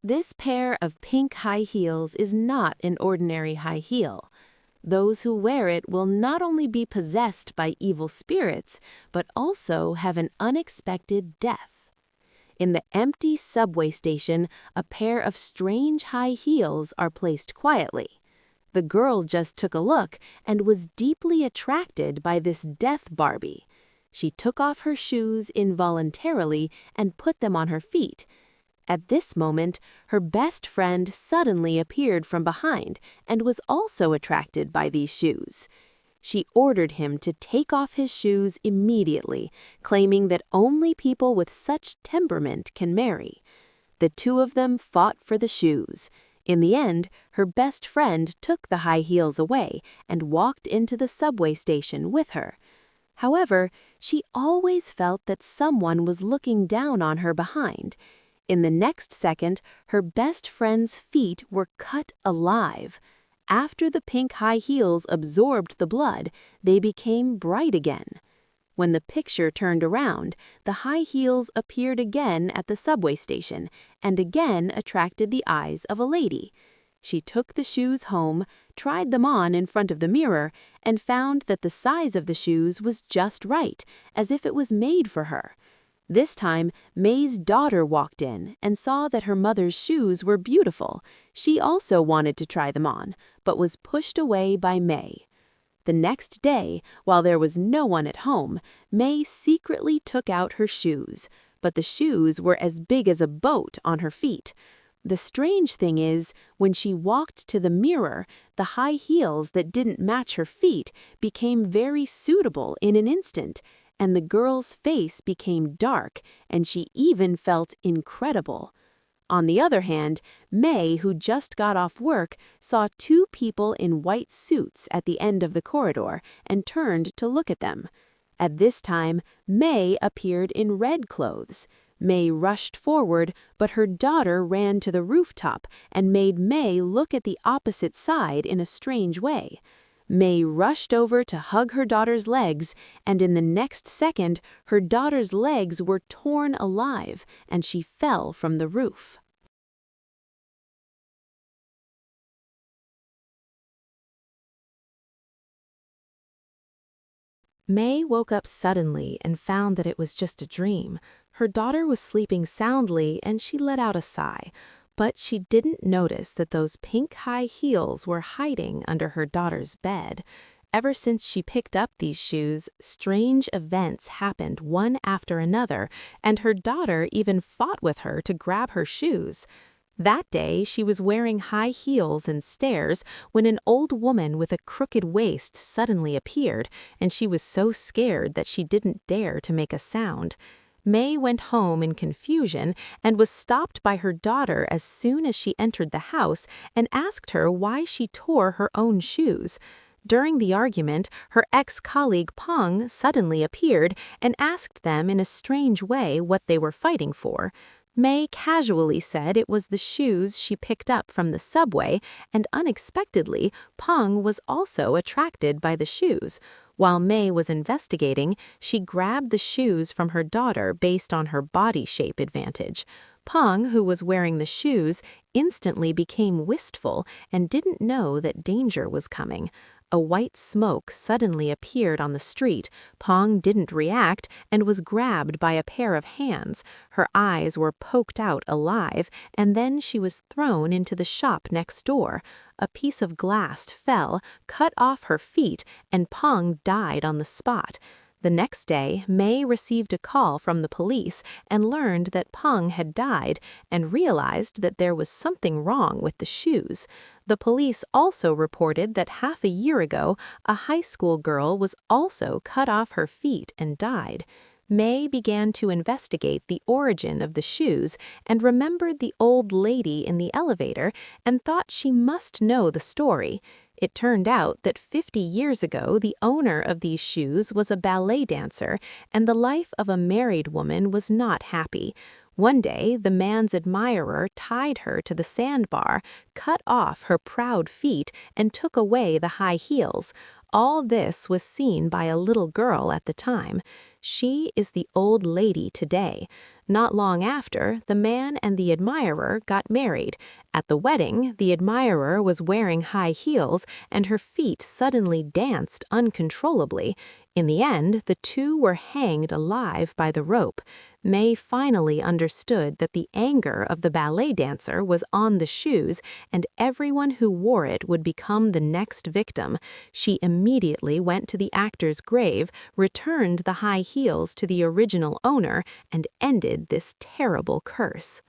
This pair of pink high heels is not an ordinary high heel. Those who wear it will not only be possessed by evil spirits, but also have an unexpected death. In the empty subway station, a pair of strange high heels are placed quietly. The girl just took a look and was deeply attracted by this death Barbie. She took off her shoes involuntarily and put them on her feet. At this moment, her best friend suddenly appeared from behind and was also attracted by these shoes. She ordered him to take off his shoes immediately, claiming that only people with such temperament can marry. The two of them fought for the shoes. In the end, her best friend took the high heels away and walked into the subway station with her. However, she always felt that someone was looking down on her behind. In the next second, her best friend's feet were cut alive. After the pink high heels absorbed the blood, they became bright again. When the picture turned around, the high heels appeared again at the subway station and again attracted the eyes of a lady. She took the shoes home, tried them on in front of the mirror, and found that the size of the shoes was just right, as if it was made for her. This time, May's daughter walked in and saw that her mother's shoes were beautiful. She also wanted to try them on, but was pushed away by May. The next day, while there was no one at home, May secretly took out her shoes, but the shoes were as big as a boat on her feet. The strange thing is, when she walked to the mirror, the high heels that didn't match her feet became very suitable in an instant, and the girl's face became dark, and she even felt incredible. On the other hand, May, who just got off work, saw two people in white suits at the end of the corridor and turned to look at them. At this time, May appeared in red clothes. May rushed forward, but her daughter ran to the rooftop and made May look at the opposite side in a strange way. May rushed over to hug her daughter's legs, and in the next second, her daughter's legs were torn alive, and she fell from the roof. May woke up suddenly and found that it was just a dream. Her daughter was sleeping soundly, and she let out a sigh. But she didn't notice that those pink high heels were hiding under her daughter's bed. Ever since she picked up these shoes, strange events happened one after another, and her daughter even fought with her to grab her shoes. That day, she was wearing high heels and stairs when an old woman with a crooked waist suddenly appeared, and she was so scared that she didn't dare to make a sound. May went home in confusion and was stopped by her daughter as soon as she entered the house and asked her why she tore her own shoes. During the argument, her ex-colleague Peng suddenly appeared and asked them in a strange way what they were fighting for. May casually said it was the shoes she picked up from the subway, and unexpectedly, Peng was also attracted by the shoes. While May was investigating, she grabbed the shoes from her daughter based on her body shape advantage. Peng, who was wearing the shoes, instantly became wistful and didn't know that danger was coming. A white smoke suddenly appeared on the street. Peng didn't react and was grabbed by a pair of hands. Her eyes were poked out alive, and then she was thrown into the shop next door. A piece of glass fell, cut off her feet, and Peng died on the spot. The next day, May received a call from the police and learned that Peng had died and realized that there was something wrong with the shoes. The police also reported that half a year ago, a high school girl was also cut off her feet and died. May began to investigate the origin of the shoes and remembered the old lady in the elevator and thought she must know the story. It turned out that 50 years ago, the owner of these shoes was a ballet dancer, and the life of a married woman was not happy. One day, the man's admirer tied her to the sandbar, cut off her proud feet, and took away the high heels. All this was seen by a little girl at the time. She is the old lady today. Not long after, the man and the admirer got married. At the wedding, the admirer was wearing high heels, and her feet suddenly danced uncontrollably. In the end, the two were hanged alive by the rope. May finally understood that the anger of the ballet dancer was on the shoes, and everyone who wore it would become the next victim. She immediately went to the actor's grave, returned the high heels to the original owner, and ended this terrible curse.